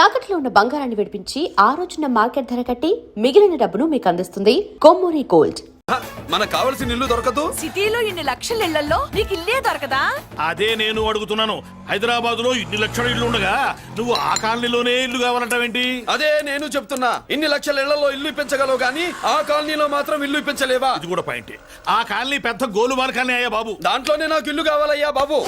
తాకట్లో ఉన్న బంగారాన్ని విడిపించి ఆ రోజున మార్కెట్ ధర కట్టి మిగిలిన డబ్బును మీకు అందిస్తుంది కొమ్మూరి గోల్డ్. మనకు కావాల్సిన ఇల్లు దొరకదు. సిటీలో ఇన్ని లక్షల ఇళ్లలో నీకు ఇల్లే దొరకదా? అదే నేను అడుగుతున్నాను. హైదరాబాద్ లో ఇన్ని లక్షల ఇల్లు ఉండగా నువ్వు ఆ కాలనీలోనే ఇల్లు కావాలంటావేంటి? అదే నేను చెప్తున్నా. ఇన్ని లక్షల ఇళ్లలో ఇల్లు ఇప్పించగలవు గానీ ఆ కాలనీలో మాత్రం ఇల్లు ఇప్పించలేవా? ఇది కూడా పాయింట్. ఆ కాలనీ పెద్ద గోలుమాల కాలనీ అయ్యా బాబు. దాంట్లోనే నాకు ఇల్లు కావాలయ్యా బాబు.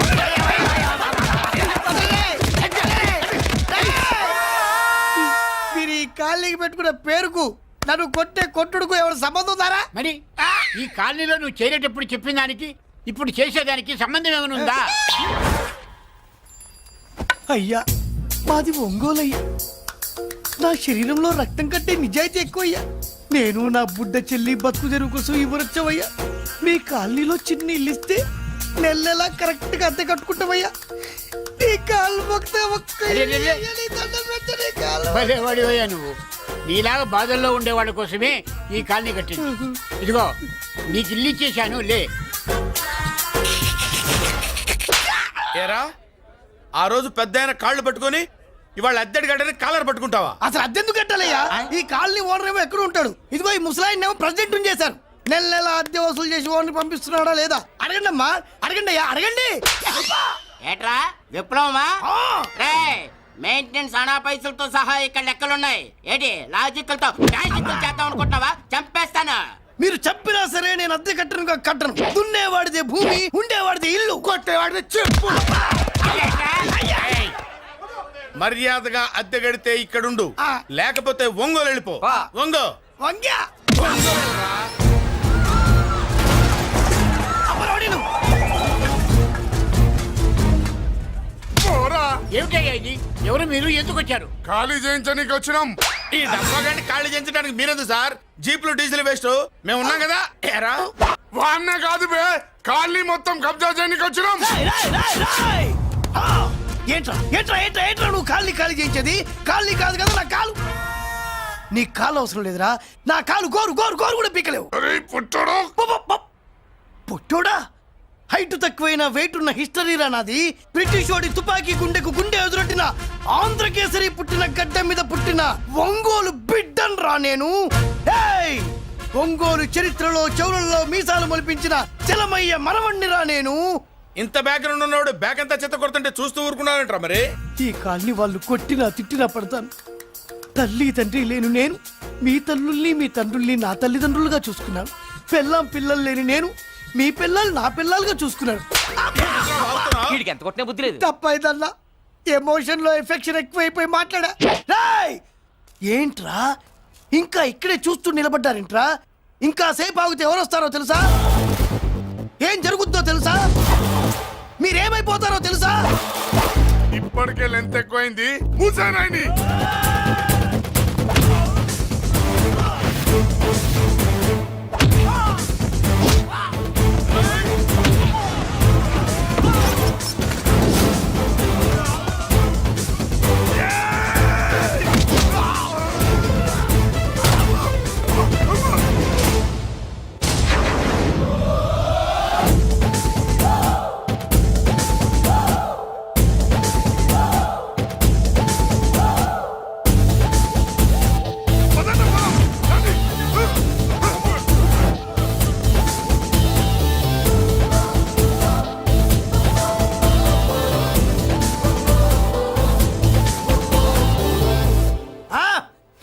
మీరు ఈ కాలనీకి పెట్టుకున్న పేరుకు నన్ను కొట్టే కొట్టుడుకు ఎవరు సంబంధం ఉందారా? మరి ఈ కాలనీలో నువ్వు చేరేటప్పుడు చెప్పిన దానికి ఇప్పుడు చేసేదానికి సంబంధం ఏమైనా ఉందా? అయ్యా మాది ఒంగోలయ్యా. నా శరీరంలో రక్తం కట్టే నిజాయితీ ఎక్కువయ్యా. నేను నా బుడ్డ చెల్లి బతుకు తెరువు కోసం ఇవ్వరొచ్చావయ్యా. మీ కాలనీలో చిన్న ఇల్లు ఇస్తే నెలలా కరెక్ట్ గా అద్దె కట్టుకుంటామయ్యా. నీ కాలు మొక్కితే భలేవాడివయ్యా నువ్వు. నీలాగా బాధల్లో ఉండేవాళ్ళ కోసమే ఈ కాలనీ కట్టింది. ఇదిగో నీకు ఇల్లు ఇచ్చేశాను, లే. ఏరా ఆ రోజు పెద్ద ఆయన కాళ్ళు పట్టుకొని ఇవాళ అద్దెడి గడ్డని కాలర్ పట్టుకుంటావా? అసలు అద్దెందుకు కట్టాలయ్యా? ఈ కాలనీ ఓనర్ ఏమో ఎక్కడ ఉంటాడు? ఇదిగో ఈ ముసలాయిన్ ఏమో ప్రెసిడెంట్ చేశారు. నెల నెల అద్దె వసూలు చేసి ఓనర్ పంపిస్తున్నాడా లేదా అడగండి అమ్మా. అడగండి అయ్యా, అడగండి. ఏట్రా విప్లవమా? మెయింటెనెన్స్ అనా పైసలతో సహా ఇక్కడ లెక్కలున్నాయి. ఏంటి లాజికల్ తో చేద్దాం అనుకుంటున్నావా? చంపేస్తాను. మీరు చెప్పినా సరే నేను అద్దె కట్టను. దున్నేవాడిదే భూమి, ఉండేవాడిదే ఇల్లు, కొట్టేవాడిదే చెప్పు. మర్యాదగా అద్దె గడితే ఇక్కడుండు, లేకపోతే ఒంగోలు వెళ్ళిపో. ఒంగో వంగ్యా ఏమిటయ్యా ఇది? ఎవరు మీరు? ఎందుకు వచ్చారు? ఖాళీ చేయించడానికి వచ్చినాం. ఈ డబ్బా గంట ఖాళీ చేయించడానికి మీరెందు సార్? జీపులు డీజిల్ వేస్ట్, మేము ఉన్నాం కదా. ఏరా వాన్న కాదు బే, ఖాళీ మొత్తం కబ్జా చేయడానికి వచ్చినాం. ఏంట్రా ఏంట్రా ఏంట్రా ఏంట్రా నువ్వు కాలనీ ఖాళీ చేయించేది? కాలనీ కాదు కదా నా కాలు. నీ కాలు అవసరం లేదురా. నా కాలు గోరు గోరు గోరు కూడా పీకలేవు. పుట్టోడా? హైట్ తక్కువైన వెయిట్ ఉన్న హిస్టరీ రా నాది. బ్రిటిష్ వాడి తుపాకీ గుండెకు గుండె ఎదురొట్టిన ఆంధ్రకేసరి పుట్టిన గడ్డ మీద పుట్టిన ఒంగోలు బిడ్డన్ రా నేను. ఒంగోలు చరిత్రలో చౌరల్లో మీసాలు మొలిపించిన చలమయ్య మనవణ్ణి రా నేను. ఇంత బ్యాక్గ్రౌండ్ ఉన్నవాడు బ్యాక్ అంతా చెత్త కొడుతుంటే చూస్తూ ఊరుకున్నారంట. మరి ఈ కాలనీ వాళ్ళు కొట్టినా తిట్టినా పడతాను. తల్లి తండ్రి లేను నేను మీ తల్లుల్ని మీ తండ్రుల్ని నా తల్లిదండ్రులుగా చూసుకున్నాను. పెళ్ళాం పిల్లలు లేని నేను మీ పిల్లలు నా పిల్లలుగా చూసుకున్నాను. తప్పైదల్లా ఎమోషన్ లో ఎఫెక్షన్ ఎక్కువైపోయి మాట్లాడా. ఏంట్రా ఇంకా ఇక్కడే చూస్తూ నిలబడ్డారేంట్రా? ఇంకా సేపు ఆగితే ఎవరు వస్తారో తెలుసా? ఏం జరుగుతుందో తెలుసా? మీరేమైపోతారో తెలుసా? ఇప్పటికే లెంత్ ఎక్కువైంది. మూసానాయని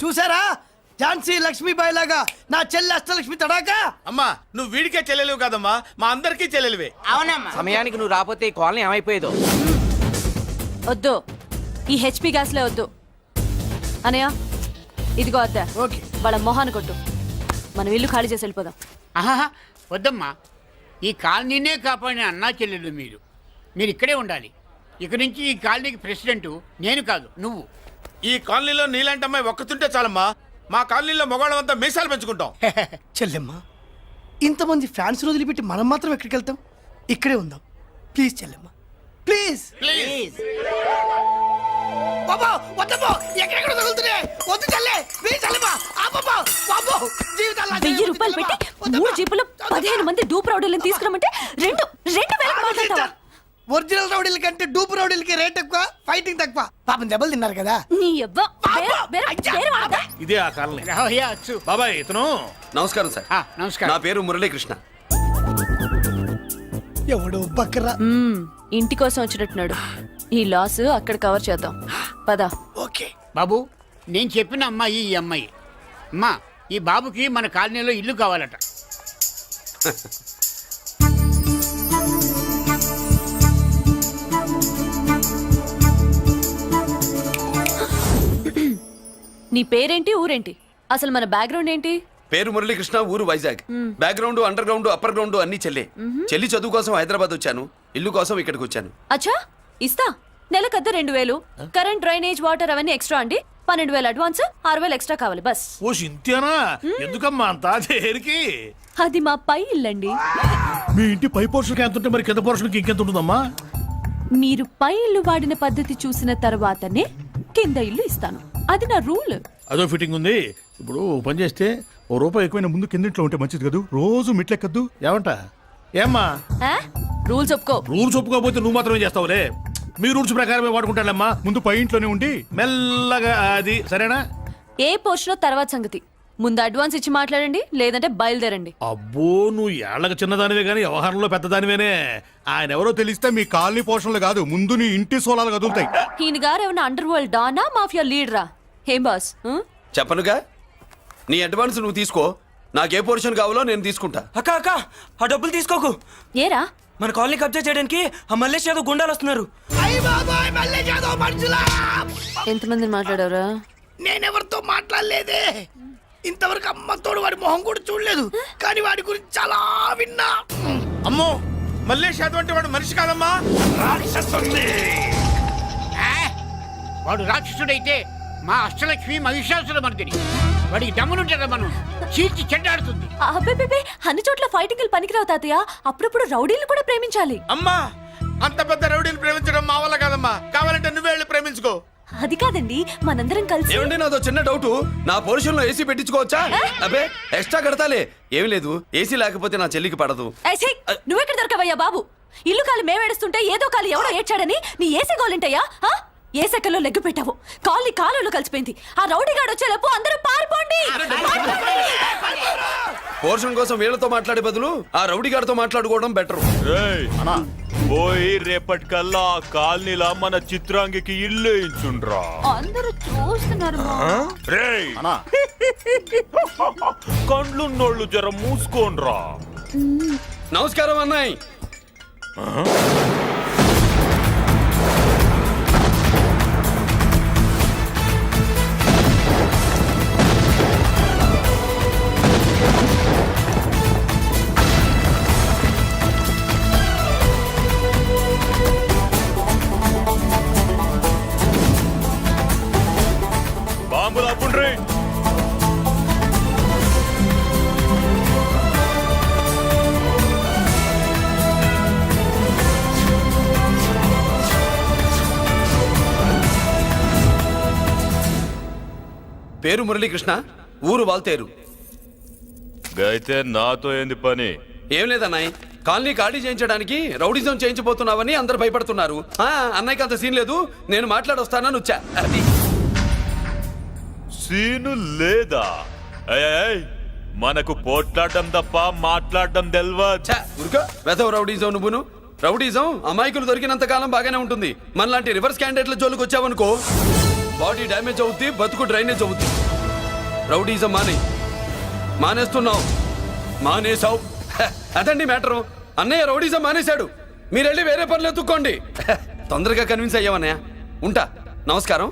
చూసారా? ఝాన్సీ లక్ష్మీబాయి లాగా నా చెల్లి అష్టలక్ష్మి తడాకా. అమ్మా నువ్వు వీడికే చెల్లెలివి కాదమ్మా, మా అందరికీ చెల్లెలివే. అవునమ్మా. సమయానికి నువ్వు రాకపోతే ఈ కాలనీ ఏమైపోయేదో. వద్దు, ఈ హెచ్పి గ్యాస్లే వద్దు. అనయ్య ఇదిగో అద్దా. ఓకే, వాళ్ళ మొహాన్ని కొట్టు. మనం ఇల్లు ఖాళీ చేసి వెళ్ళిపోదాం. ఆహా వద్దమ్మా. ఈ కాలనీనే కాపాడిన అన్నా చెల్లెలు మీరు ఇక్కడే ఉండాలి. ఇక నుంచి ఈ కాలనీకి ప్రెసిడెంట్ నేను కాదు, నువ్వు. ఈ కాలనీలో నీలాంటి అమ్మాయి ఒక్కతుంటే చాలమ్మా. మా కాలనీలో మగవాళ్ళంతా మీసాలు పెంచుకుంటాం. చెల్లెమ్మ, ఇంతమంది ఫ్యాన్స్ వదిలిపెట్టి మనం మాత్రం ఎక్కడికి వెళ్తాం? ఇక్కడే ఉందాం ప్లీజ్ చెల్లెమ్మ, ప్లీజ్. బాబా వద్దమ్మా, ఎక్కడెక్కడ తగులుతున్నాయి. వద్దు చెల్లె, ప్లీజ్ చెల్లెమ్మ. అబ్బబ్బా బాబో, జీవితాల్లో 1000 రూపాయలు పెట్టి 3 జీపులు 15 మంది డూప్ రౌడర్లను తీసుకురమంటే 2000 మాట్లాడతావా? ఒరిజినల్ రౌడీల కంటే డూపు రౌడీలకి రేట్ ఎక్కువ, ఫైటింగ్ తక్కువ. పాపం దెబ్బలు తిన్నారు కదా. నీ అబ్బా పేరు వాడదా? ఇదే ఆ కాలనీ. రావయ్యా అచ్చు. బాబాయ్ ఇతను. నమస్కారం సార్. నమస్కారం. నా పేరు మురళీకృష్ణ. ఎవడో బక్కరా. ఇంటి కోసం వచ్చినట్టున్నాడు. ఈ లాస్ అక్కడ కవర్ చేద్దాం పద. ఓకే బాబు, నేను చెప్పిన అమ్మాయి ఈ అమ్మాయి. అమ్మా, ఈ బాబుకి మన కాలనీలో ఇల్లు కావాలట. నీ పేరేంటి, ఊరేంటి, అసలు మన బ్యాక్గ్రౌండ్ ఏంటి? పేరు మురళీకృష్ణ, ఊరు Vizag. Background, under ground, upper ground అన్ని చెల్లె. చెల్లి చదువు కోసం హైదరాబాద్ వచ్చాను, ఇల్లు కోసం ఇక్కడికి వచ్చాను. అచ్చా, ఇస్తా. నెలకద్ద 2000, కరెంట్, డ్రైనేజ్, వాటర్ అవన్నీ ఎక్స్ట్రా అండి. 12,000 అడ్వాన్స్, 6,000 ఎక్స్ట్రా కావాలి బస్. ఓ సింత్యానా, ఎందుకమ్మా అంతా దేనికి? అది మా పై ఇల్లండి. మీ ఇంటి పై పోర్షన్కి ఎంత ఉంటే మరి కింద పోర్షన్కి ఇంకెంత ఉంటుందమ్మా? మీరు పై ఇల్లు వాడిన పద్ధతి చూసిన తర్వాతనే కింద ఇల్లు ఇస్తాను. అది నా రూల్. అదో ఫిట్టింగ్ ఉంది. ఇప్పుడు ఓ పని చేస్తే ఓ రూపాయి ఎక్కువైన ముందు కిందింట్లో ఉంటే మంచిది కదూ, రోజు మిట్లెక్కద్దు. ఏమంటా? ఏమ్మా రూల్స్ ఒప్పుకో. రూల్స్ ఒప్పుకోకపోతే నువ్వు మాత్రమే చేస్తావులే. మీ రూల్స్ ప్రకారమే వాడుకుంటానమ్మా. ముందు పై ఇంట్లోనే ఉండి మెల్లగా అది, సరేనా? ఏ పోర్షనో తర్వాత సంగతి. ముందు అడ్వాన్స్ ఇచ్చి మాట్లాడండి, లేదంటే బయలుదేరండి. అబ్బో, నువ్వు ఏళ్ళకి చిన్నదానివే కానీ వ్యవహారంలో పెద్దదానివేనే. ఆయన ఎవరో తెలిస్తే మీ కాలనీ పోషణలు కాదు, ముందు నీ ఇంటి సోలాలు కదులుతాయి. ఈయన గారు ఏమన్నా అండర్ వరల్డ్ డానా, మాఫియా లీడరా? ఏం బాస్? చెప్పనుగా, నీ అడ్వాన్స్ నువ్వు తీసుకో. నాకు ఏ పోర్షన్ కావాలో నేను తీసుకుంటా. అక్క అక్క, ఆ డబ్బులు తీసుకోకు. ఏరా? మన కాలనీ కబ్జా చేయడానికి ఆ మల్లేష్ యాదవ్ గుండాలు వస్తున్నారు. ఎంతమందిని మాట్లాడారా? నేనెవరితో మాట్లాడలేదే. ఇంతవరకు అమ్మతోడు వాడి మొహం కూడా చూడలేదు, కానీ వాడి గురించి చాలా విన్నా. అమ్మో, మల్లేష్ యాదవ్ అంటే వాడు మనిషి కాదమ్మా, రాక్షసుని. వాడు రాక్షసుడైతే మా అష్టలక్ష్మి మహిషాసుల మర్దిని. వాడికి దమ్మునుంటారా మనం చీల్చి చెడ్డాడుతుంది. అబ్బే, అన్ని చోట్ల ఫైటింగ్ పనికిరావు తాతయ్య. అప్పుడప్పుడు రౌడీలు కూడా ప్రేమించాలి. అమ్మా, అంత పెద్ద రౌడీని ప్రేమించడం మా వల్ల కాదమ్మా. కావాలంటే నువ్వే వెళ్ళి ప్రేమించుకో. అది కాదండి, మనందరం కలిసి. ఏమండి, నాదో చిన్న డౌట్. నా పోర్షన్ లో ఏసీ పెట్టించుకోవచ్చా? అబ్బే, ఎక్స్ట్రా కడతాలే. ఏమి లేదు, ఏసీ లేకపోతే నా చెల్లికి పడదు. నువ్వెక్కడ దొరకవయ్యా బాబు? ఇల్లు కాలు మేమేడుస్తుంటే ఏదో కాలు ఎవడో ఏడ్చాడని నీ ఏసీ గోలింటయ్యా? ఏ సెకల్లో లెగ్గు పెట్టావు, కాలి కాలులో కలిసిపోయింది. ఆ రౌడీ గాడు వచ్చేలోపు అందరూ పారిపోండి. పోర్షన్ కోసం వీళ్ళతో మాట్లాడే బదులు ఆ రౌడీ గారితో మాట్లాడుకోవడం బెటర్. పోయి రేపటికల్లా ఆ కాలనీలా మన చిత్రాంగికి ఇల్లు ఇచ్చుండ్రా. అందరూ చూస్తున్నారు. రేయ్, కండ్లున్నోళ్ళు జర మూసుకోండ్రా. నమస్కారం అన్నాయ్. బాంబులు అప్పుండ్రీ. పేరు మురళీకృష్ణ, ఊరు వాల్తేరు. అయితే నాతో ఏంది పని? ఏం లేదన్నాయ్, కాలనీ ఖాళీ చేయించడానికి రౌడీజం చేయించబోతున్నావని అందరు భయపడుతున్నారు. అన్నయ్యకి అంత సీన్ లేదు, నేను మాట్లాడొస్తానని వచ్చా. అది సీను లేదా? మనకు పోట్లాడడం తప్ప మాట్లాడడం తెల్వా. ఉరుకో, వెధవ రౌడీజం. నువ్వును రౌడీజం అమాయకులు దొరికినంత కాలం బాగానే ఉంటుంది. మనలాంటి రివర్స్ క్యాండిడేట్ల జోలికి వచ్చావనుకో, బాడీ డ్యామేజ్ అవుద్ది, బతుకు డ్రైనేజ్ అవుద్ది. రౌడీజం మానేస్తున్నావు, మానేసావు. అదండి మ్యాటరు. అన్నయ్య రౌడీజం మానేశాడు, మీరెళ్ళి వేరే పనులు ఎత్తుక్కోండి. తొందరగా కన్విన్స్ అయ్యావన్నయ్య. ఉంటా, నమస్కారం.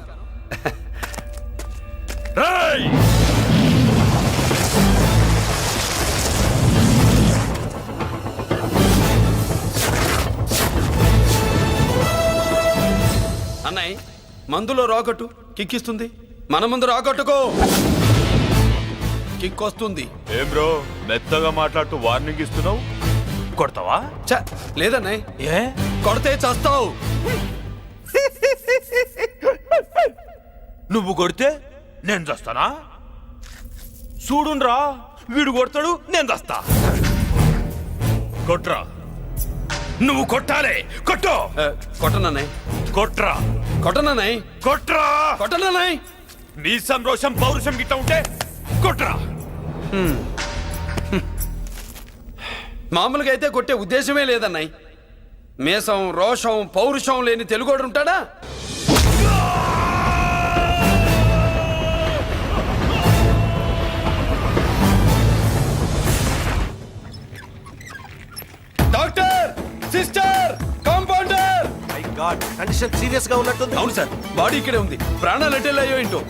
అన్నయ్య, మందులో రాకట్టు కిక్కిస్తుంది, మన ముందు రాకట్టుకో, కిక్ వస్తుంది. ఏం బ్రో, మెత్తగా మాట్లాడుతూ వార్నింగ్ ఇస్తున్నావు? కొడతావా? లేదన్నయ్య, ఏ కొడితే చస్తావు. నువ్వు కొడితే నేను చస్తానా? చూడుండ్రా, వీడు కొడతాడు, నేను చస్తా. కొట్రా. నువ్వు కొట్టాలి. కొట్టు. కొట్టనన్నాయ్, కొట్రా. కొట్టనన్నాయ్, కొట్రా. కొట్టనన్నాయ్. నీ సంతోషం పౌరుషం గిట్ట ఉంటే కొట్రా. మామూలుగా అయితే కొట్టే ఉద్దేశమే లేదన్నాయ్. మేషం, రోషం, పౌరుషం లేని తెలుగోడు ఉంటాడా? Doctor, sister, compounder. Condition serious గా ఉన్నట్టుంది. అవును సార్, బాడీ ఇక్కడే ఉంది. ప్రాణాలు ఎట్టెళ్ళాయో ఏంటో.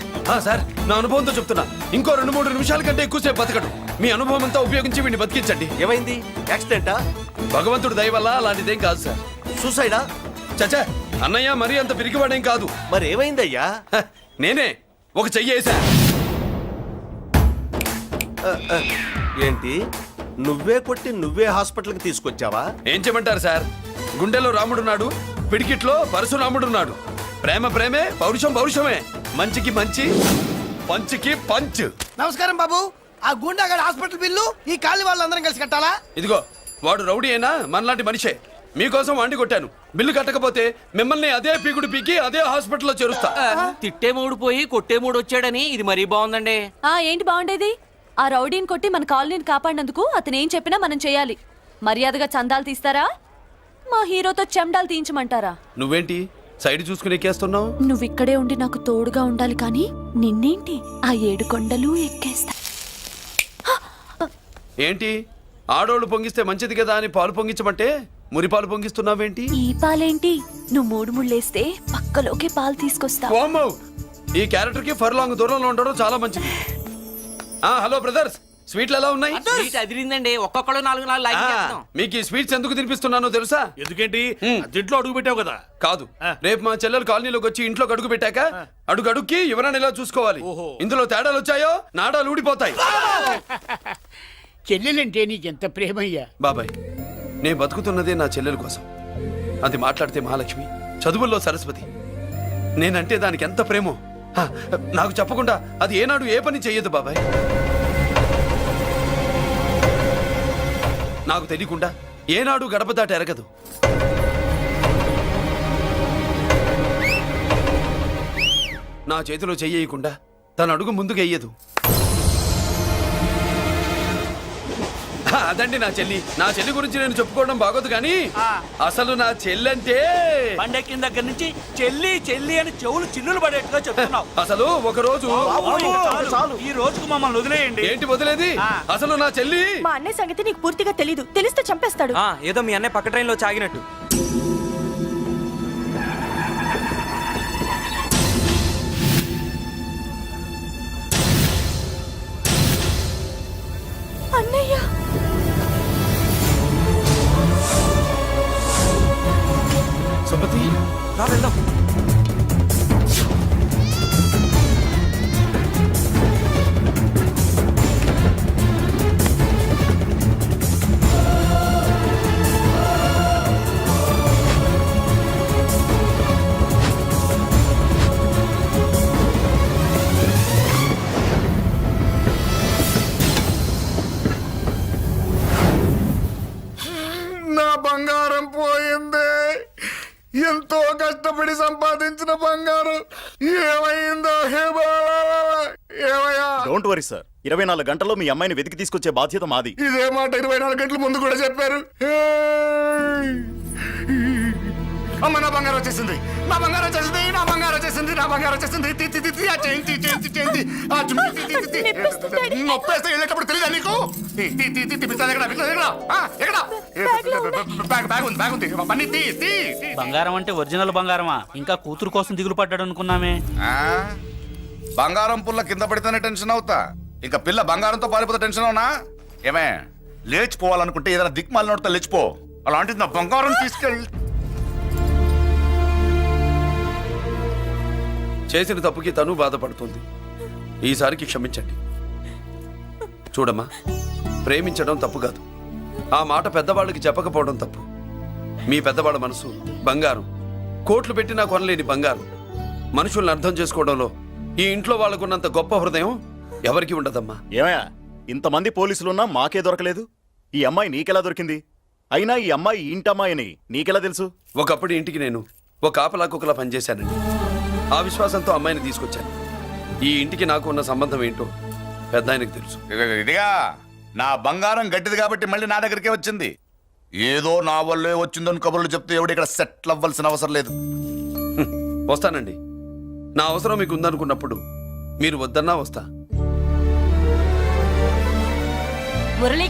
సార్, నా అనుభవంతో చెప్తున్నా, ఇంకో 2-3 నిమిషాల కంటే ఎక్కువసేపు బతకడు. మీ అనుభవం అంతా ఉపయోగించి వీడిని బతికించండి. ఏమైంది? యాక్సిడెంటా? భగవంతుడు దయ వల్ల అలాంటిదేం కాదు సార్. సూసైడా? చచ్చా, అన్నయ్య మరీ అంత పిరికివాడేం కాదు. మరి ఏమైందయ్యా? నేనే ఒక చెయ్యేసా. ఏంటి, నువ్వే కొట్టి నువ్వే హాస్పిటల్కి తీసుకొచ్చావా? ఏం చేయమంటారు సార్, గుండెలో రాముడున్నాడు, పిడికిట్లో పరశురాముడున్నాడు. ప్రేమ ప్రేమే, పౌరుషం పౌరుషమే. మంచికి మంచి, పంచికి పంచ్. నమస్కారం బాబు. ఆ గుండాగడ్ హాస్పిటల్ బిల్లు ఈ కాలి వాళ్ళందరం కలిసి కట్టాలా? ఇదిగో, వాడు రౌడీ అయినా మనలాంటి మనిషే. మీకోసం వండి కొట్టాను. బిల్లు కట్టకపోతే మిమ్మల్ని అదే పీకుడు పీకి అదే హాస్పిటల్లో చేరుస్తా. తిట్టే మూడు పోయి కొట్టే మూడు వచ్చాడని ఇది మరీ బాగుందండి. ఏంటి బాగుండేది? ఆ రౌడీని కొట్టి మన కాలనీని కాపాడినందుకు అతను ఏం చెప్పినా మనం చేయాలి. మర్యాదగా చందాలు తీస్తారా, మా హీరోతో చెండాలు తీయించమంటారా? నువ్వేంటి సైడ్ చూసుకుని ఎక్కేస్తున్నావు? నువ్విక్కడే ఉండి నాకు తోడుగా ఉండాలి, కానీ నిన్నేంటి ఆ 7 కొండలు ఎక్కేస్తా. ఏంటి, ఆడోళ్ళు పొంగిస్తే మంచిది కదా అని పాలు పొంగించమంటే మురిపాలు పొంగిస్తున్నావేంటి? ఈ పాలేంటి, నువ్వు 3 ముళ్ళేస్తే పక్కలోకే పాలు తీసుకొస్తా. వామ్మో, ఈ క్యారెక్టర్ కి ఫర్లాంగ్ దూరంలో ఉండడం చాలా మంచిది. హలో బ్రదర్స్, స్వీట్లు ఎలా ఉన్నాయి? అదిరిందండి, ఒక్కొక్కడు 4 లైక్ చేద్దాం. మీకు ఈ స్వీట్స్ ఎందుకు తినిపిస్తున్నానో తెలుసా? ఎందుకేంటి? దీంట్లో అడుగు పెట్టావు కదా. కాదు, రేపు మా చెల్లెలు కాలనీలోకి వచ్చి ఇంట్లో అడుగు పెట్టాక అడుగుకి ఎవరైనా ఇలా చూసుకోవాలి. ఇందులో తేడాలు వచ్చాయో నాడాలు ఊడిపోతాయి. చెల్లెలంటే నీకెంత ప్రేమయ్యా. బాబాయ్, నేను బతుకుతున్నదే నా చెల్లెల కోసం. అది మాట్లాడితే మహాలక్ష్మి, చదువుల్లో సరస్వతి. నేనంటే దానికి ఎంత ప్రేమో నాకు చెప్పకుండా అది ఏనాడు ఏ పని చెయ్యదు బాబాయ్. నాకు తెలియకుండా ఏనాడు గడప దాట ఎరగదు. నా చేతిలో చెయ్యకుండా తన అడుగు ముందుకు వెయ్యదు. అదండి నా చెల్లి. నా చెల్లి గురించి నేను చెప్పుకోవడం బాగోదు, కానీ అసలు నా చెల్లంటే పండెక్కిన దగ్గర నుంచి చెల్లి చెల్లి అని చెవులు చిల్లులు పడేట్టుగా చెప్తున్నావు. అసలు ఒక రోజు ఈ రోజుకు మమ్మల్ని వదిలేయండి. ఏంటి వదిలేది? అసలు నా చెల్లి. మా అన్నయ్య సంగతి నీకు పూర్తిగా తెలీదు. తెలిస్తే చంపేస్తాడు. ఏదో మీ అన్నయ్య పక్క ట్రైన్ లో చాగినట్టు. అన్నయ్య, సుమతి, రా వెళ్దాం. నా బంగారం పోయింది. ఎంతో కష్టపడి సంపాదించిన బంగారం ఏమైందో హే బాబా, ఏమయ్యా? డోంట్ వరీ సార్, 24 గంటల్లో మీ అమ్మాయిని వెతికి తీసుకొచ్చే బాధ్యత మాది. ఇదే మాట 24 గంటల ముందు కూడా చెప్పారు. అమ్మ, నా బంగారం వచ్చేసింది, నా బంగారం వచ్చేసింది, నా బంగారం వచ్చేసింది, నా బంగారం వచ్చేసింది. ఆ చేయించి చేయించి చేయించి ఆ జుమ్మి నొప్పేస్తే వెళ్ళేటప్పుడు తెలియదా నీకు? బ్యాగ్ ఉంది, పని తీ తీ. బంగారం అంటే ఒరిజినల్ బంగారమా? ఇంకా కూతురు కోసం దిగులు పడ్డాడు అనుకున్నామే. బంగారం పుల్ల కింద పడితేనే టెన్షన్ అవుతా, ఇంకా పిల్ల బంగారంతో పారిపోతే టెన్షన్ అవునా? ఏమే, లేచిపోవాలనుకుంటే ఏదైనా దిక్మాలి నోడితే లేచిపో. అలాంటిది నా బంగారం తీసుకెళ్ళి. చేసిన తప్పుకి తను బాధపడుతుంది. ఈసారికి క్షమించండి. చూడమ్మా, ప్రేమించడం తప్పు కాదు, ఆ మాట పెద్దవాళ్ళకి చెప్పకపోవడం తప్పు. మీ పెద్దవాళ్ళ మనసు బంగారం, కోట్లు పెట్టినా కొనలేని బంగారం. మనుషుల్ని అర్థం చేసుకోవడంలో ఈ ఇంట్లో వాళ్ళకున్నంత గొప్ప హృదయం ఎవరికి ఉండదమ్మా. ఏమయ్యా, ఇంతమంది పోలీసులున్నా మాకే దొరకలేదు. ఈ అమ్మాయి నీకెలా దొరికింది? అయినా ఈ అమ్మాయి ఇంటమ్మాయి అని నీకెలా తెలుసు? ఒకప్పుడు ఇంటికి నేను ఒక కాపలా కుక్కలా పనిచేశానండి. ఆ విశ్వాసంతో అమ్మాయిని తీసుకొచ్చాను. ఈ ఇంటికి నాకు ఉన్న సంబంధం ఏంటో పెద్ద ఆయనకు తెలుసు. ఇదిగా నా బంగారం గట్టిది కాబట్టి మళ్ళీ నా దగ్గరికే వచ్చింది. ఏదో నా వల్లే వచ్చిందని కబుర్లు చెప్తే ఎవడు ఇక్కడ సెటిల్ అవ్వాల్సిన అవసరం లేదు. వస్తానండి. నా అవసరం మీకు ఉందనుకున్నప్పుడు మీరు వద్దన్నా వస్తా. మురళి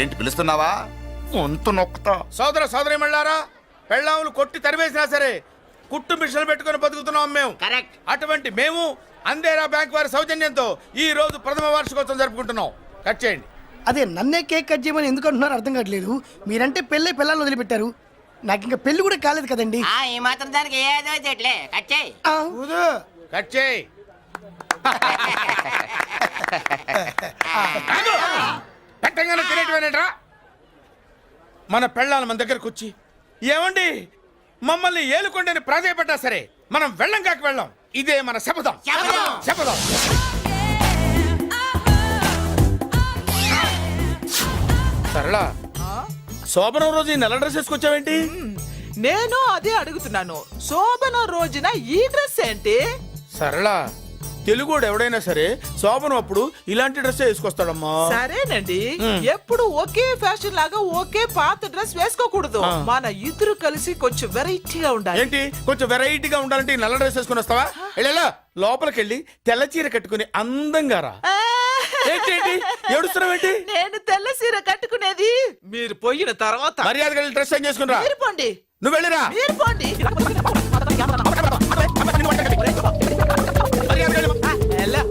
ఏంటి పిలుస్తున్నావా? వంతు నొక్కుతా. సోదర సోదరి మళ్ళారా, పెళ్ళాములు కొట్టి తరివేసినా సరే కుట్టు మిషన్లు పెట్టుకుని బతుకుతున్నాం మేము. కరెక్ట్. అటువంటి మేము అందేరా బ్యాంక్ వారి సౌజన్యంతో ఈ రోజు ప్రథమ వార్షికోత్సవం జరుపుకుంటున్నాం. కట్ చేయండి. అదే నన్నే కేక్ కట్ చేయమని ఎందుకు అంటున్నారో అర్థం కావట్లేదు. మీరంటే పెళ్ళై పిల్లల్ని వదిలిపెట్టారు, నాకు ఇంకా పెళ్లి కూడా కాలేదు కదండి. ఈ మాత్రం దానికి ఏదో చెట్లే కచ్చాయి. ఆ, కట్ చేయి. పెట్టంగానే తినేటివేనేట్రా? మన పెళ్ళాలు మన దగ్గరకు వచ్చి ఏమండి మమ్మల్ని ఏలుకొండని ప్రాధాయపడ్డా సరే మనం వెళ్ళం కాక వెళ్ళం. ఇదే మన శపథం. శపథం. సరళా, శోభనం రోజు ఈ నల్ల డ్రెస్ వేసుకొచ్చావేంటి? నేను అదే అడుగుతున్నాను. శోభన రోజున ఈ డ్రెస్ ఏంటి? సరళా, తెలుగుడు ఎవడైనా సరే శోభనం అప్పుడు ఇలాంటి డ్రెస్ వేసుకొస్తాడమ్మా. సరేనండి, ఎప్పుడు ఒకే ఫ్యాషన్ లాగా ఒకే పాత డ్రెస్ వేసుకోకూడదు. మన ఇద్దరు కలిసి కొంచెం వెరైటీగా ఉండాలి. ఏంటి కొంచెం వెరైటీగా ఉండాలంటే ఈ నల్ల డ్రెస్ వేసుకుని వస్తావా? వెళ్ళా లోపలికి వెళ్ళి తెల్ల చీర కట్టుకుని అందంగా రా. ఏంటి ఏడుస్తున్నావేంటి? నేను తెల్ల సీర కట్టుకునేది మీరు పోయిన తర్వాత. మర్యాదగా వెళ్ళి డ్రెస్ చేంజ్ చేసుకుని రా. మీరు పోండి. నువ్వు వెళ్ళిరా. మీరు పోండి. మర్యాదగా వెళ్ళు. ఎలా?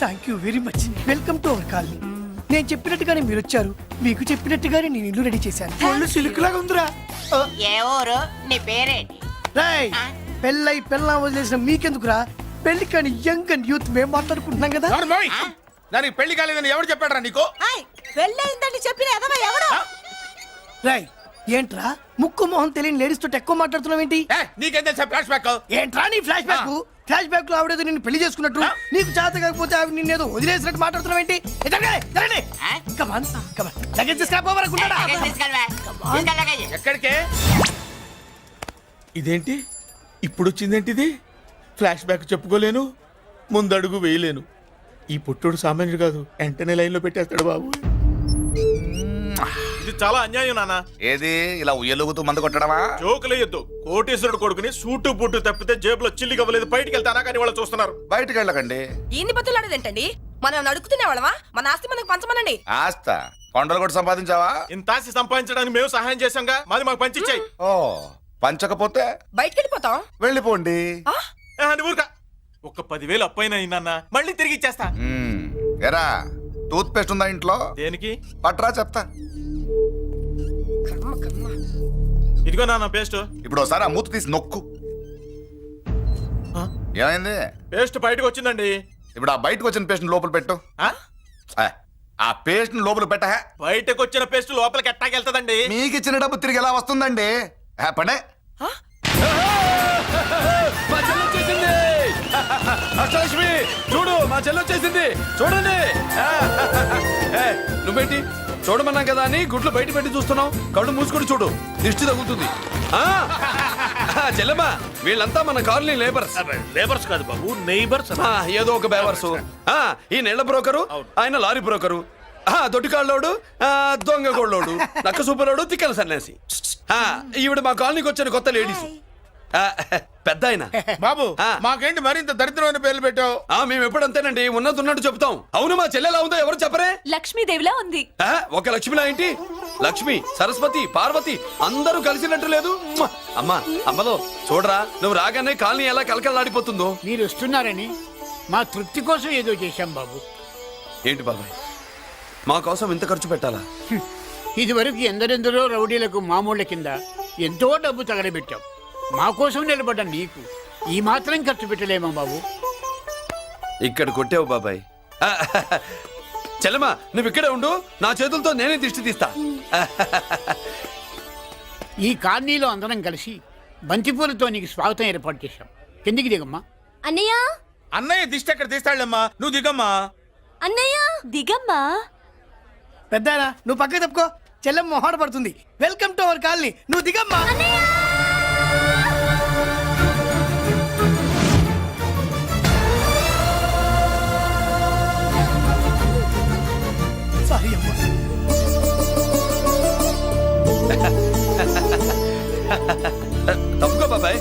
Thank you very much. Welcome to our colony. నేను చెప్పినట్టుగానే మీరు వచ్చారు, మీకు చెప్పినట్టుగానే నేను ఇల్లు రెడీ చేశాను. ఒళ్ళు సిల్క్ లాగా ఉందిరా. ఏ ఊరు? నీ పేరేంటి? రాయ్, పెళ్ళై పెళ్ళా వదిలేసిన మీకెందుకురా? పెళ్లి కాని యంగ్ అండ్ యూత్ మేము మాట్లాడుకుంటున్నాం కదా. ఎవరు మోయ్? దానికి పెళ్లి కాలేదని ఎవరు చెప్పాడరా నీకు? పెళ్ళయిందని చెప్పిన ఎదవ ఎవడు? రాయ్, ఏంట్రా ముక్కు మొహం తెలియని లేడీస్ తోటి ఎక్కువ మాట్లాడుతున్నావు ఏంటి? నీకేం తెలుసా ఫ్లాష్ బ్యాక్? ఏంట్రా నీ ఫ్లాష్ బ్యాక్? ఫ్లాష్ బ్యాక్ లో ఆవిడేదో నిన్ను పెళ్లి చేసుకున్నట్టు, నీకు చేత కాకపోతే ఆవిడ నిన్నేదో వదిలేసినట్టు మాట్లాడుతున్నావు ఏంటి? ఎక్కడికే? ఇదేంటి ఇప్పుడు వచ్చిందేంటి? ఇది ఫ్లాష్ బ్యాక్ చెప్పుకోలేను, ముందడుగు వేయలేను. ఈ పుట్టుడు సామాన్యుడు కాదు, వెంటనే లైన్ లో పెట్టేస్తాడు బాబు. ఇది చాలా అన్యాయం నాన్న. ఏది ఇలా ఉయ్యలుగుతూ మందు కొట్టడమా? జోకులేయొద్దు. కోటేశ్వరుడు కొడుకుని సూటు బుట్టు తప్పితే జేబులో చిల్లి కవ్వలేదు, బయటికి వెళ్తానా కానీ వాళ్ళు చూస్తున్నారు. బయటకు వెళ్ళకండి. ఈయన్ని బతులాడేదేంటండి? మనం నడుకుతున్న వాళ్ళమా? మన ఆస్తి మనకు పంచమనండి. ఆస్త కొండలు కూడా సంపాదించావా? ఇంత ఆస్తి సంపాదించడానికి మేము సహాయం చేశాంగా, మాది మాకు పంచిచ్చాయి. ఓ, పంచకపోతే బయటికి వెళ్ళిపోతాం. వెళ్ళిపోండి. ఊరుక. ఒక 10,000 అప్పైన అయిందన్న, మళ్ళీ తిరిగి ఇచ్చేస్తా. ఎరా, టూత్ పేస్ట్ ఉందా ఇంట్లో? దేనికి? పట్రా చెప్తా. ఇదిగో నాన్న పేస్ట్. ఇప్పుడు ఒకసారి ఆ మూత తీసి నొక్కు. ఏమైంది? పేస్ట్ బయటకు వచ్చిందండి. ఇప్పుడు ఆ బయటకు వచ్చిన పేస్ట్ లోపల పెట్టు. ఆ పేస్ట్ లోపల పెట్ట. బయటకు వచ్చిన పేస్ట్ లోపలికి ఎట్టాకెళ్తదండి? మీకు ఇచ్చిన డబ్బు తిరిగి ఎలా వస్తుందండి? పడే. మా చెల్లి వచ్చేసింది. అష్టలక్ష్మి చూడు, మా చెల్లి వచ్చేసింది. చూడండి. నువ్వేంటి చూడమన్నాం కదా అని గుడ్లు బయట పెట్టి చూస్తున్నావు? కళ్ళు మూసుకొని చూడు, దిష్టి తగ్గుతుంది. చెల్లెమ్మా, వీళ్ళంతా మన కాలనీ లేబర్స్. లేబర్స్ కాదు బాబు, నైబర్స్. ఏదో ఒక బేవర్సు. ఈ నెల బ్రోకరు, ఆయన లారీ బ్రోకరు, దొడ్డికాళ్ళోడు, దొంగ గోళ్ళోడు, నక్క సూపరోడు, తిక్కల సన్యాసి. ఈవిడ మా కాలనీకి వచ్చిన కొత్త లేడీస్. పెద్ద ఆయన. బాబు, మాకేంటి మరింత దరిద్రమైన పేర్లు పెట్టావు? మేము ఎప్పుడంతేనండి, ఉన్నది ఉన్నట్టు చెప్తాం. అవును, మా చెల్లెలా ఉందో ఎవరు చెప్పరే? లక్ష్మీదేవిలా ఉంది. ఒక లక్ష్మిలా ఏంటి? లక్ష్మి, సరస్వతి, పార్వతి అందరూ కలిసినట్టు లేదు. అమ్మా, అమ్మలో చూడరా, నువ్వు రాగానే కాలనీ ఎలా కలకలాడిపోతుందో. మీరు వస్తున్నారని మా తృప్తి కోసం ఏదో చేశాం బాబు. ఏంటి బాబాయ్, మా కోసం ఇంత ఖర్చు పెట్టాలా? ఇదివరకు ఎందరెందరో రౌడీలకు మామూళ్ళ కింద ఎంతో డబ్బు తగలబెట్టాం. మా కోసం నిలబడ్డ నీకు ఈ మాత్రం ఖర్చు పెట్టలేమా బాబు? ఇక్కడ కొట్టావు బాబాయ్. చెల్లెమ్మా, నువ్వు ఇక్కడే ఉండు, నా చేతులతో నేనే దిష్టి తీస్తా. ఈ కాలనీలో అందరం కలిసి బంతిపూలతో నీకు స్వాగతం ఏర్పాటు చేశాం. కిందికి దిగమ్మా. అన్నయ్య. అన్నయ్య దిష్టి ఎక్కడ తీస్తాడమ్మా, నువ్వు దిగమ్మా. అన్నయ్య దిగమ్మా. పెద్దాయనా నువ్వు పక్కకి తప్పుకో, చెల్లెమ్మ మొహాట పడుతుంది. వెల్కమ్ టు అవర్ కాలనీ, నువ్వు దిగమ్మా. సారీ అమ్మా. తప్పుకో బాబాయ్.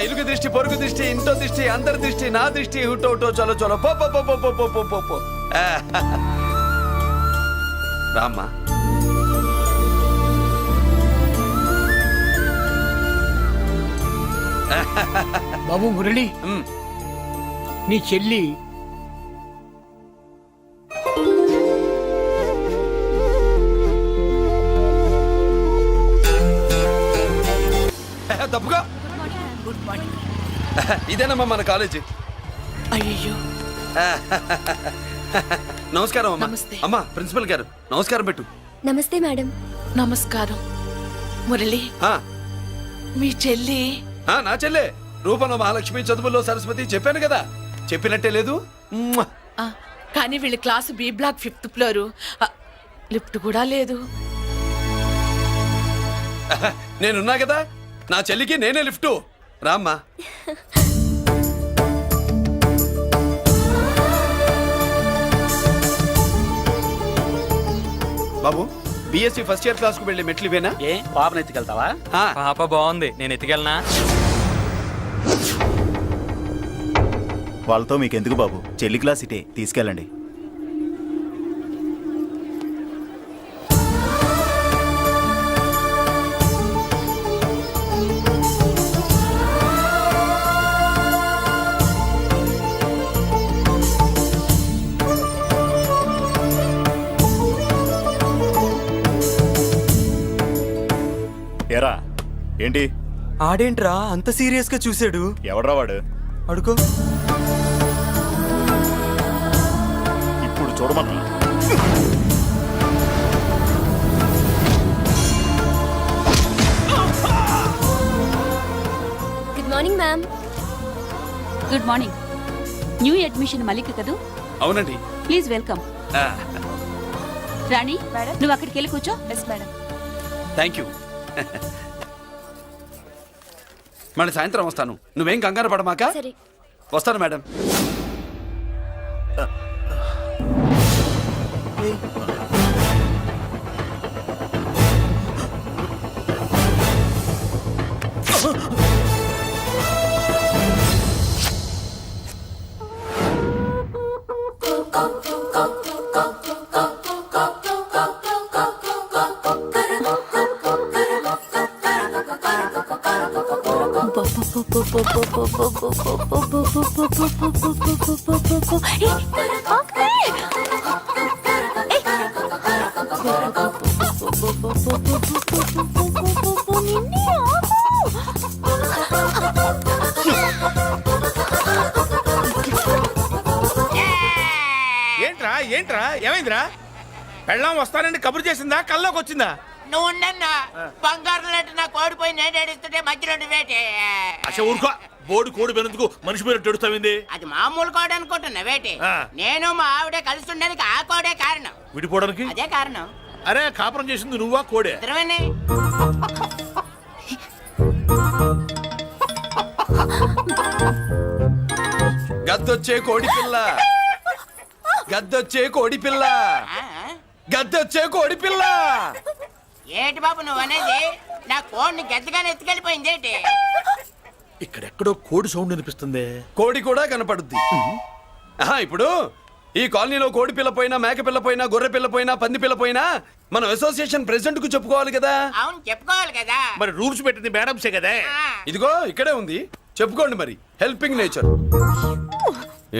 ఇరుగు దృష్టి, పొరుగు దృష్టి, ఇంటో దృష్టి, అందరి దృష్టి, నా దృష్టి, హుటో హుటో చలో చలో పో పో పో పో పో పో పో పో పో. రామ్మా. బాబు మురళి, నీ చెల్లి తప్పుకో. Good morning. ఇదేనమ్మా మన కాలేజీ. అయ్యో నమస్కారం అమ్మా. నమస్తే. అమ్మా ప్రిన్సిపల్ గారు నమస్కారం పెట్టు. నమస్తే మేడం. నమస్కారం. మురళి, ఆ, మీ చెల్లి నా చెల్లె రూపంలో మహాలక్ష్మి, చదువుల్లో సరస్వతి. చెప్పాను కదా, చెప్పినట్టే లేదు. మ్మ్. ఆ, కానీ వీళ్ళ class B block 5th floor. Lift కూడా లేదు. నేనున్నా కదా, నా చెల్లికి నేనే లిఫ్ట్. రామ్మా. బాబు, బిఎస్సి ఫస్ట్ ఇయర్ క్లాస్ కు వెళ్ళి మెట్లు ఇవేనా? ఏ పాపను ఎత్తుకెళ్తావా? పాప బాగుంది, నేను ఎత్తుకెళ్ళనా? వాళ్ళతో మీకెందుకు బాబు, చెల్లి క్లాస్ ఇటే తీసుకెళ్ళండి. ఎరా ఏంటి ఆడేంట్రా అంత సీరియస్ గా చూసాడు? ఎవడ్రా వాడు? అడుకో. ఇప్పుడు చూడమన్నా. Good morning ma'am. Good morning. New admission Mallika కదూ? అవునండి. Please welcome. ఆ, రాణి, నువ్వు అక్కడికి వెళ్ళి కూర్చో. Yes madam. Thank you. మళ్ళీ సాయంత్రం వస్తాను, నువ్వేం కంగారు పడమాక. సరే. వస్తాను మేడం. ఏంట్రా ఏంట్రా ఏమైందిరా? పెళ్ళాం వస్తానండి కబురు చేసిందా, కల్లోకి వచ్చిందా? నువ్వు ఉండన్నా బంగారం లాంటి నాకు ఓడిపోయి నేను ఏడుస్తుంటే మధ్యలో నువ్వేటే. అసలు ఊరుకో, బోర్డు కోడి పెనందుకు మనిషి మీద తెడుస్తావింది. అది మామూలు కోడి అనుకుంటున్నా వేటి. నేను మా ఆవిడే కలిసి ఉండడానికి ఆ కోడే కారణం. విడిపోవడానికి అదే కారణం. అరే కాపురం చేసింది నువ్వా కోడే? ఇద్దరమేనే. గద్దొచ్చే కోడి పిల్ల, గద్దొచ్చే కోడి పిల్ల, ఆ? గద్దొచ్చే కోడి పిల్ల. ఏటి బాబు నువ్వు అనేది? నా కోడిని గద్దగానే ఎత్తుకెళ్ళిపోయింది ఏంటి? ఇక్కడెక్కడో కోడి సౌండ్ అనిపిస్తుంది. కోడి కూడా కనపడుద్ది. ఇప్పుడు ఈ కాలనీలో కోడి పిల్ల పోయినా, మేక పిల్ల పోయినా, గొర్రె పిల్ల పోయినా, పంది పిల్ల పోయినా మనం అసోసియేషన్ ప్రెసిడెంట్ కు చెప్పుకోవాలి కదా. అవును చెప్పుకోవాలి కదా. మరి రూల్స్ పెట్టింది మేడంసే కదా. ఆ. ఇదిగో ఇక్కడే ఉంది, చెప్పుకోండి మరి. Helping nature.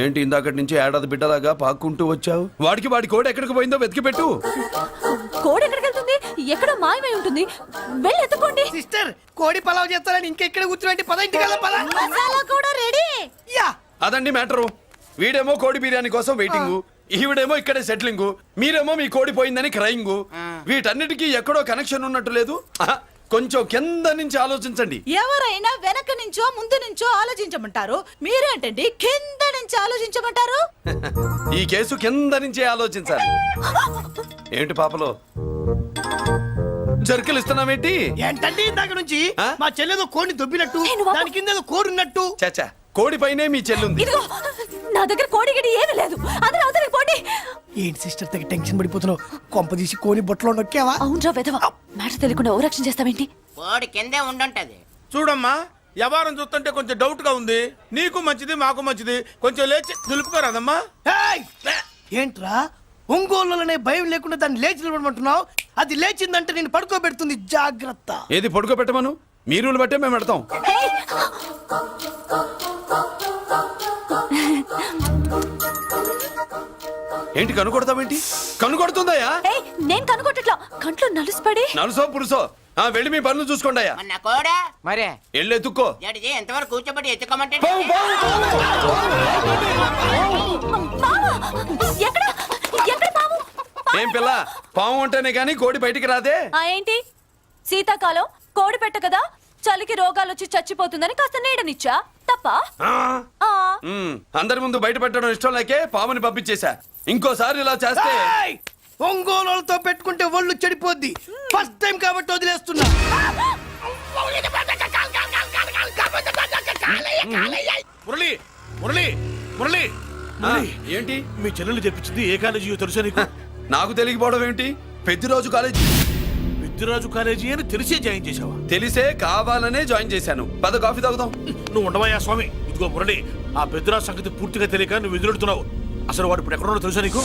ఏంటి ఇందాకటి నుంచి ఏడాది బిడ్డలాగా పాక్కుంటూ వచ్చావు? వాడికి వాడి కోడి ఎక్కడికి పోయిందో వెతికి పెట్టు. కోడి ఎక్కడికి వెళ్తుంది? ఎక్కడో మాయమై ఉంటుంది. వెళ్ళి ఎత్తుకోండి. సిస్టర్, కోడి పలావ్ చేస్తారని ఇంకెక్కడ కూర్చోండి. పద ఇంటికి వెళ్దాం, పద. మసాలా కూడా రెడీ. యా. అదండి మ్యాటరు. వీడేమో కోడి బిర్యానీ కోసం వెయిటింగ్, ఈవిడేమో ఇక్కడే సెటిలింగ్, మీరేమో మీ కోడి పోయిందని క్రయింగ్. వీటన్నిటికీ ఎక్కడో కనెక్షన్ ఉన్నట్టు లేదు. కొంచెం కింద నుంచి ఆలోచించండి. ఎవరైనా వెనక నుంచో ముందు నుంచో ఆలోచించమంటారు, మీరేంటండి కింద నుంచి ఆలోచించమంటారు? ఈ కేసు కింద నుంచే ఆలోచించాలి. ఏంటి పాపలో జర్కలు ఇస్తున్నావేంటి? ఏంటంటే ఇందాక నుంచి ఆ? మా చెల్లెదో కోడిని దొబ్బినట్టు, దాని కింద ఏదో కోడి ఉన్నట్టు. చాచా, కోడి పైనే మీ చెల్లుంది. ఇదిగో నా దగ్గర కోడిగడి ఏమీ లేదు. అందరూ అవతలికి పోండి. ఏంటి సిస్టర్ తగ్గ టెన్షన్ పడిపోతున్నావు? కొంప తీసి కోని బొట్టలో నొక్కావా? అవునరా వెధవ, మాట తెలియకుండా ఓ రక్షణ చేస్తావేంటి? కోడి కిందే ఉండుంటది. చూడమ్మా, వ్యవహారం చూస్తుంటే కొంచెం డౌట్ గా ఉంది. నీకు మంచిది, మాకు మంచిది. కొంచెం లేచి నిలుపుకోరాదమ్మా. ఏయ్! ఏంట్రా ఒంగోలులోనే భయం లేకుండా దాన్ని లేచి నిలబడమంటున్నావు? అది లేచిందంటే నేను పడుకోబెడుతుంది, జాగ్రత్త. ఏది పడుకోబెట్టమను? మీ రూల్ బట్టే మేము పెడతాం. హేయ్! ఏంటి కనుకొడతావేంటి? కనుకొడుతుందయ్యా? ఏయ్, నేను కనుగొట్టట్లా, కంట్లో నలుసుపడి. నలుసో పురుసో వెళ్ళి మీ పనులు చూసుకోండి అయ్యా. మన కోడా మరే వెళ్ళి ఎత్తుక్కో. జడిజి ఎంతవరకు కూర్చోబెట్టి ఎత్తుకోమంటే ఎక్కడ ఎక్కడ పాము? ఏం పిల్ల, పాము అంటేనే గాని కోడి బయటికి రాదే. ఏంటి శీతాకాలం కోడి పెట్ట కదా, చలికి రోగాలు వచ్చి చచ్చిపోతుందని కాస్త నీడనిచ్చా, తప్ప? అందరి ముందు బయట పెట్టడం ఇష్టం లేకే పాముని పంపించేశా. ఇంకోసారి ఇలా చేస్తే ఏయ్! ఒంగోలులతో పెట్టుకుంటే ఒళ్ళు చెడిపోద్ది. ఫస్ట్ టైం కాబట్టి వదిలేస్తున్నా. మురళి మురళి మురళి ఏంటి మీ చెల్లెలు చెప్పించింది ఏ కాలేజీ తెలుసా నీకు? నాకు తెలియకపోవడం ఏంటి? పెద్దిరోజు కాలేజీ. పెద్దిరాజు కాలేజీ అని తెలిసే జాయిన్ చేసావా? తెలిసే కావాలనే జాయిన్ చేశాను. పద కాఫీ తాగుదాం. నువ్వు ఉండవయ్యా స్వామి. ఇదిగో మురళి, ఆ పెద్దిరాజు సంగతి పూర్తిగా తెలియక నువ్వు ఎదురెడుతున్నావు. అసలు వాడు ఇప్పుడు ఎక్కడున్నాడో తెలుసా నీకు?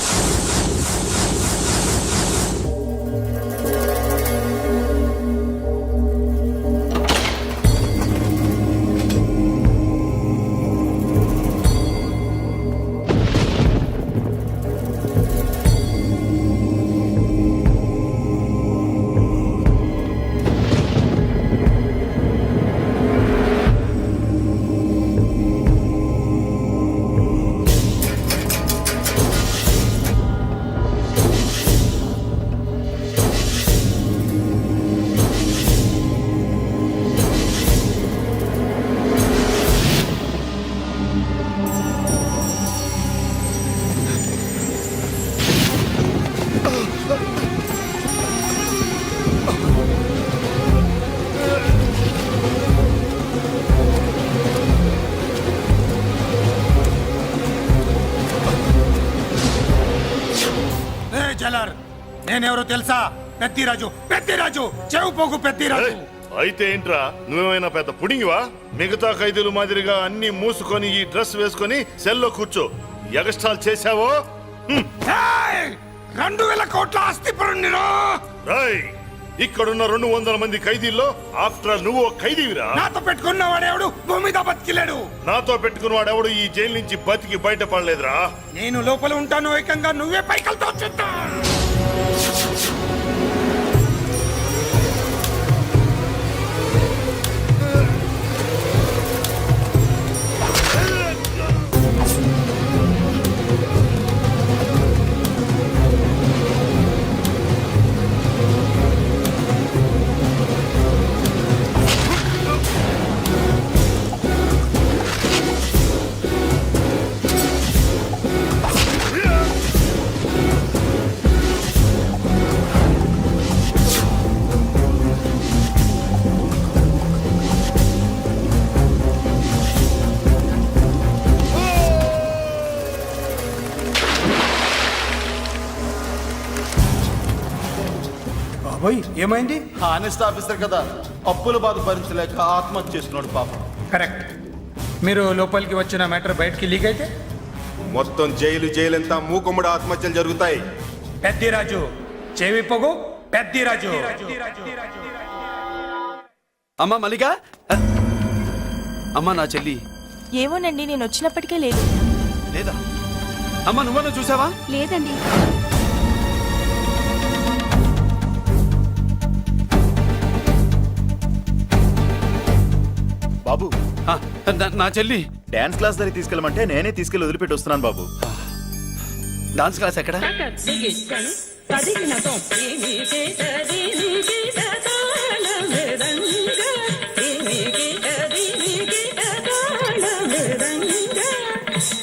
నేనెవరో తెలుసా? పెద్దిరాజు, పెద్దిరాజు, చెవు పోగు పెద్దిరాజు. అయితే ఏంట్రా, నువ్వేమైనా పెద్ద పుడింగివా? మిగతా ఖైదీలు మాదిరిగా అన్ని మూసుకొని ఈ డ్రెస్ వేసుకొని సెల్లో కూర్చో. ఎగస్ట్రాల్ చేశావో 2000 కోట్ల ఆస్తి పరుణ్ణిరా. ఇక్కడున్న 200 మంది ఖైదీల్లో ఆఫ్టర్ ఆల్ నువ్వు ఖైదీవిరా. నాతో పెట్టుకున్న వాడెవడు భూమి మీద బతికిలేడు. నాతో పెట్టుకున్న వాడెవడు ఈ జైలు నుంచి బతికి బయటపడలేదురా. నేను లోపల ఉంటాను, ఏకంగా నువ్వే పైకలతో చూస్తా. ఏమైంది? హానెస్ట్ ఆఫీసర్ కదా, అప్పుల బాధ భరించలేక ఆత్మహత్య చేసుకున్నాడు పాపం. కరెక్ట్. మీరు లోపలికి వచ్చిన మ్యాటర్ బయటికి లీక్ అయితే మొత్తం జైలు అంతా మూకుమ్మడి ఆత్మహత్యలు జరుగుతాయి. పెద్దిరాజు, చెవి పొగు పెద్దిరాజు. అమ్మా మల్లిక, అమ్మా నా చెల్లి ఏమోనండి, నేను వచ్చినప్పటికే లేదు. లేదా? అమ్మా నువ్వన్నా చూసావా? లేదండి. బాబు, నా చెల్లి డాన్స్ క్లాస్ దగ్గర తీసుకెళ్ళమంటే నేనే తీసుకెళ్ళి వదిలిపెట్టి వస్తున్నాను బాబు. డాన్స్ క్లాస్ ఎక్కడ?